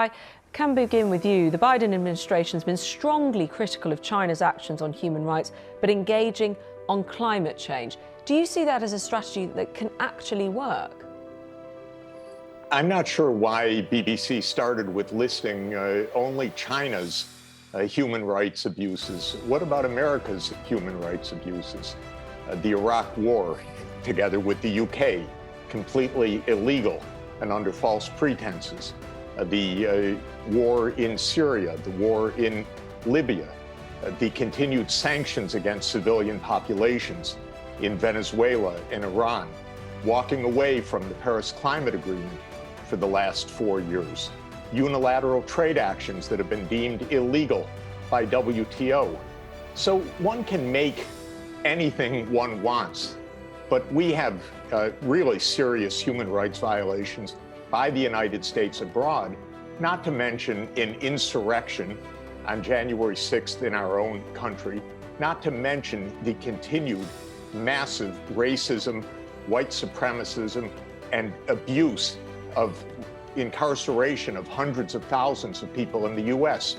I can begin with you. The Biden administration has been strongly critical of China's actions on human rights, but engaging on climate change. Do you see that as a strategy that can actually work? I'm not sure why BBC started with listing only China's human rights abuses. What about America's human rights abuses? The Iraq War, together with the UK, completely illegal and under false pretenses. The war in Syria, the war in Libya, the continued sanctions against civilian populations in Venezuela and Iran, walking away from the Paris Climate Agreement for the last 4 years, unilateral trade actions that have been deemed illegal by WTO. So one can make anything one wants, but we have really serious human rights violations by the United States abroad, not to mention an insurrection on January 6th in our own country, not to mention the continued massive racism, white supremacism, and abuse of incarceration of hundreds of thousands of people in the U.S.,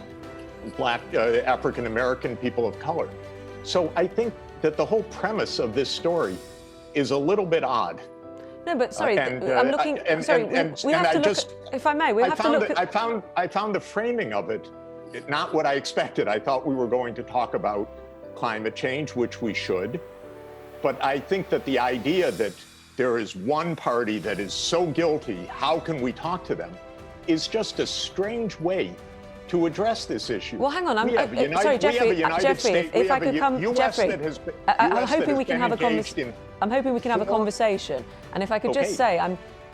Black, African-American people of color. So I think that the whole premise of this story is a little bit odd. No, but sorry, I'm looking. We have to look. If I may, we have to look. I found the framing of it not what I expected. I thought we were going to talk about climate change, which we should. But I think that the idea that there is one party that is so guilty, how can we talk to them, is just a strange way to address this issue. Well, hang on. Sorry, Jeffrey. Jeffrey, if I could come, Jeffrey, I'm hoping we can have a conversation. I'm hoping we can have a conversation. And if I could just say,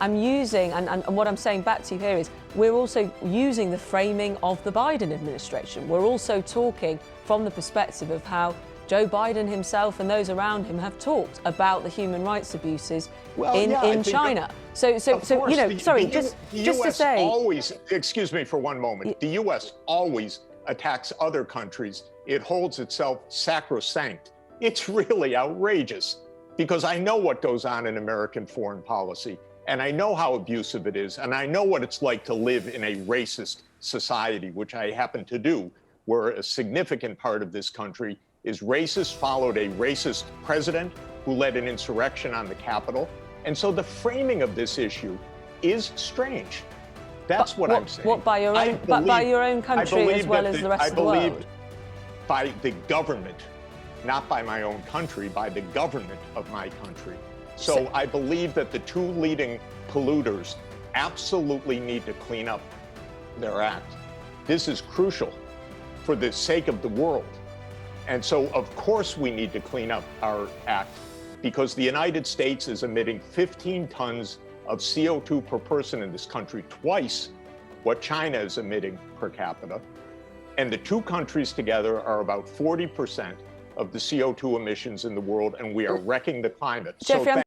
I'm using, and what I'm saying back to you here is, we're also using the framing of the Biden administration. We're also talking from the perspective of how Joe Biden himself and those around him have talked about the human rights abuses in China. So you know, sorry, just to say, always, excuse me for one moment, the U.S. always attacks other countries. It holds itself sacrosanct. It's really outrageous, because I know what goes on in American foreign policy, and I know how abusive it is, and I know what it's like to live in a racist society, which I happen to do, where a significant part of this country is racist, followed a racist president who led an insurrection on the Capitol. And so the framing of this issue is strange. That's what I'm saying. What, by your own country as well as the rest of the world? I believe by the government, not by my own country, by the government of my country. So I believe that the two leading polluters absolutely need to clean up their act. This is crucial for the sake of the world. And so, of course, we need to clean up our act, because the United States is emitting 15 tons of CO2 per person in this country, twice what China is emitting per capita. And the two countries together are about 40% of the CO2 emissions in the world, and we are wrecking the climate. Jeffrey,